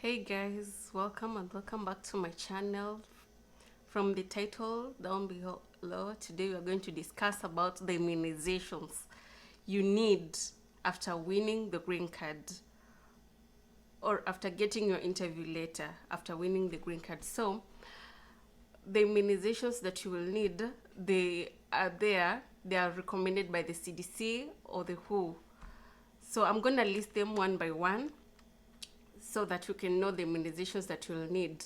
Hey guys, welcome and welcome back to my channel. From the title down below, today we are going to discuss about the immunizations you need after winning the green card or after getting your interview letter after winning the green card. So the immunizations that you will need, they are there. They are recommended by the CDC or the WHO. So I'm going to list them one by one so that you can know the immunizations that you'll need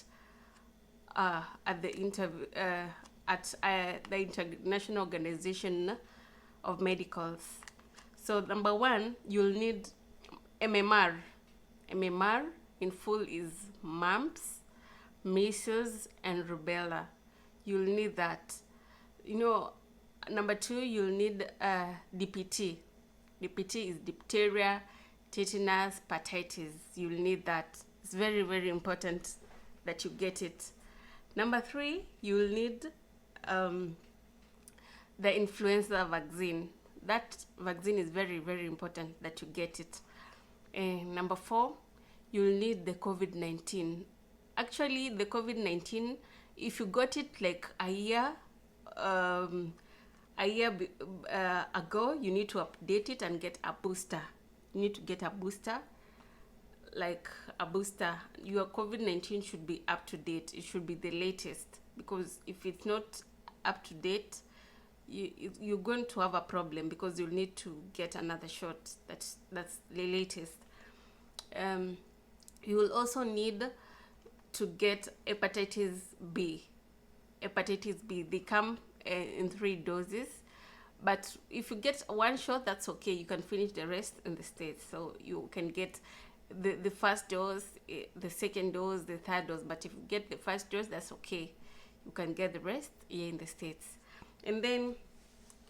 at the interview at the International Organization of Medicals. So number one, you'll need MMR. MMR in full is mumps, measles, and rubella. You'll need that. Number two, you'll need DPT. DPT is diphtheria, tetanus, hepatitis. You'll need that. It's very, very important that you get it. Number three, you'll need the influenza vaccine. That vaccine is very, very important that you get it. And number four, you'll need the COVID-19. Actually, the COVID-19, if you got it like a year ago, you need to update it and get a booster. You need to get a booster, like a booster. Your COVID-19 should be up to date. It should be the latest, because if it's not up to date, you're going to have a problem, because you'll need to get another shot that's the latest. You will also need to get hepatitis B. Hepatitis B, they come in 3 doses, but if you get one shot, that's okay. You can finish the rest in the States. So you can get the first dose, the second dose, the third dose. But if you get the first dose, that's okay. You can get the rest here in the States. And then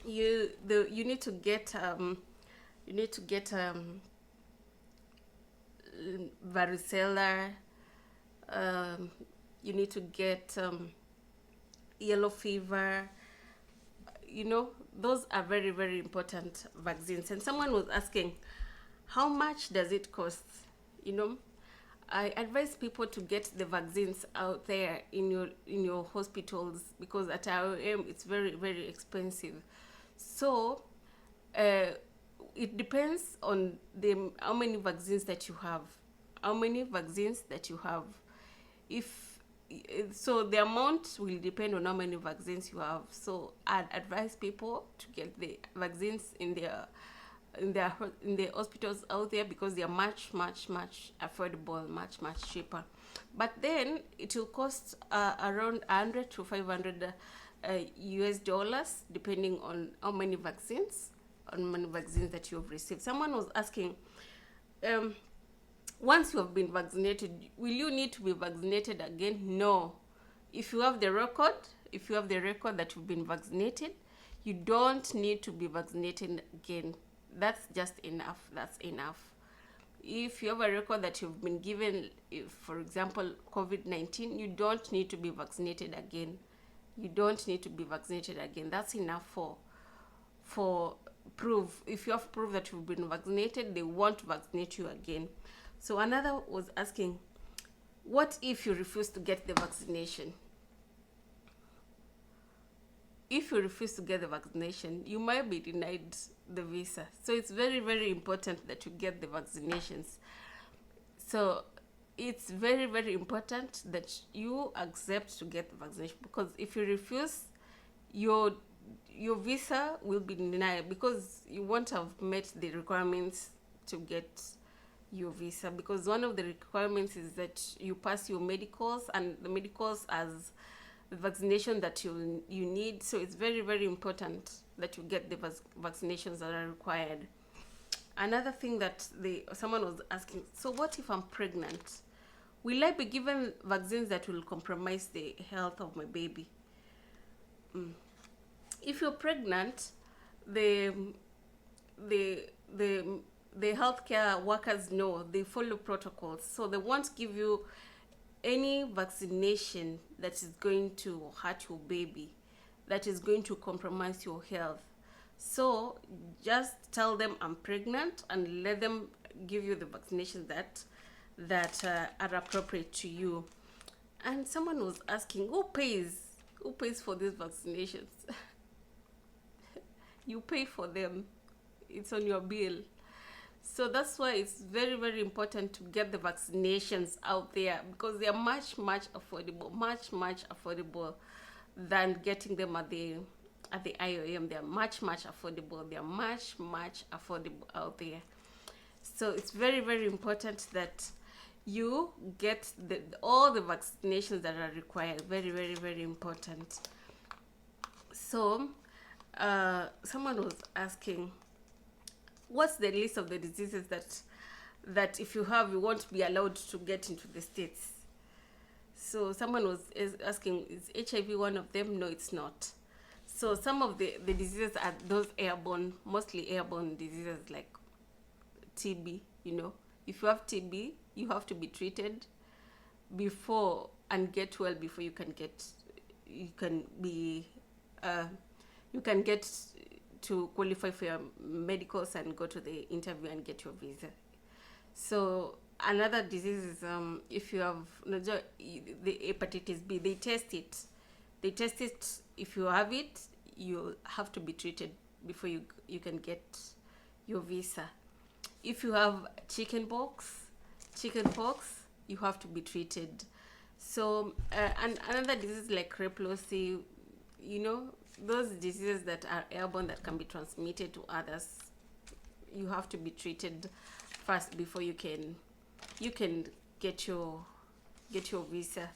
you need to get varicella. You need to get yellow fever. Those are very, very important vaccines. And someone was asking, how much does it cost? I advise people to get the vaccines out there in your hospitals, because at IOM it's very, very expensive. So it depends on how many vaccines that you have. So the amount will depend on how many vaccines you have. So I'd advise people to get the vaccines in the hospitals out there, because they are much, much, much affordable, much, much cheaper. But then it will cost around 100 to 500 US dollars, depending on how many vaccines that you have received. Someone was asking, once you have been vaccinated, will you need to be vaccinated again? No. If you have the record that you've been vaccinated, you don't need to be vaccinated again. That's just enough. That's enough. If you have a record that you've been given, for example, COVID-19, you don't need to be vaccinated again. That's enough for proof. If you have proof that you've been vaccinated, they won't vaccinate you again. So another was asking, what if you refuse to get the vaccination? If you refuse to get the vaccination, you might be denied the visa. So it's very, very important that you get the vaccinations. So it's very, very important that you accept to get the vaccination, because if you refuse, your visa will be denied, because you won't have met the requirements to get your visa, because one of the requirements is that you pass your medicals, and the medicals as the vaccination that you need. So it's very, very important that you get the vaccinations that are required. Another thing that someone was asking, so what if I'm pregnant? Will I be given vaccines that will compromise the health of my baby? If you're pregnant, the healthcare workers know, they follow protocols, so they won't give you any vaccination that is going to hurt your baby, that is going to compromise your health. So just tell them I'm pregnant and let them give you the vaccination that that are appropriate to you. And someone was asking, who pays for these vaccinations? You pay for them, it's on your bill. So that's why it's very, very important to get the vaccinations out there, because they are much, much affordable, much affordable than getting them at the IOM. They are much, much affordable. They are much, much affordable out there. So it's very, very important that you get all the vaccinations that are required. Very, very, very important. So someone was asking, what's the list of the diseases that if you have, you won't be allowed to get into the States? So someone was asking, is HIV one of them? No, it's not. So some of the diseases are those airborne, mostly airborne diseases like TB. If you have TB, you have to be treated before and get well before you can get to qualify for your medicals and go to the interview and get your visa. So another disease is if you have the hepatitis B, they test it. If you have it, you have to be treated before you can get your visa. If you have chickenpox, you have to be treated. So and another disease like leprosy, those diseases that are airborne that can be transmitted to others, you have to be treated first before you can get your visa.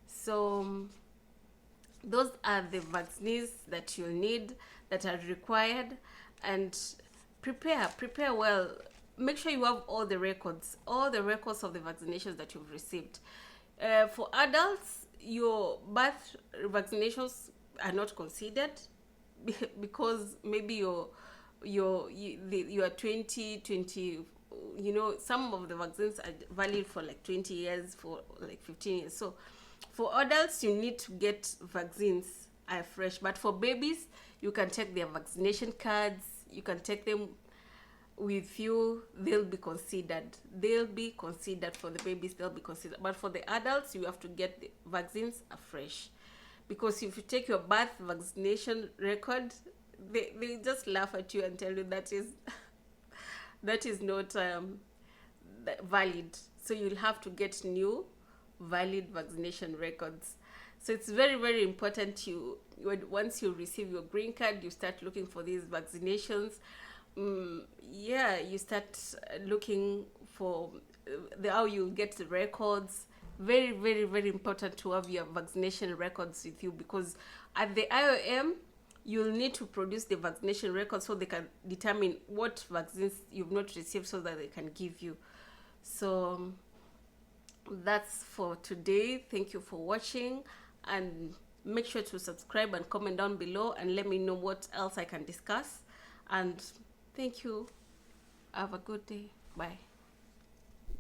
So those are the vaccines that you'll need, that are required. And prepare well. Make sure you have all the records of the vaccinations that you've received. For adults, your birth vaccinations are not considered because maybe you are 20. Some of the vaccines are valid for like 20 years, for like 15 years. So for adults, you need to get vaccines fresh. But for babies, you can take their vaccination cards. You can take them with you. They'll be considered for the babies. They'll be considered. But for the adults, you have to get the vaccines afresh. Because if you take your birth vaccination record, they just laugh at you and tell you that is not valid. So you'll have to get new valid vaccination records. So it's very, very important once you receive your green card, you start looking for these vaccinations. You start looking for how you get the records. Very, very, very important to have your vaccination records with you, because at the IOM, you'll need to produce the vaccination records so they can determine what vaccines you've not received so that they can give you. So that's for today. Thank you for watching, and make sure to subscribe and comment down below and let me know what else I can discuss. And thank you. Have a good day. Bye.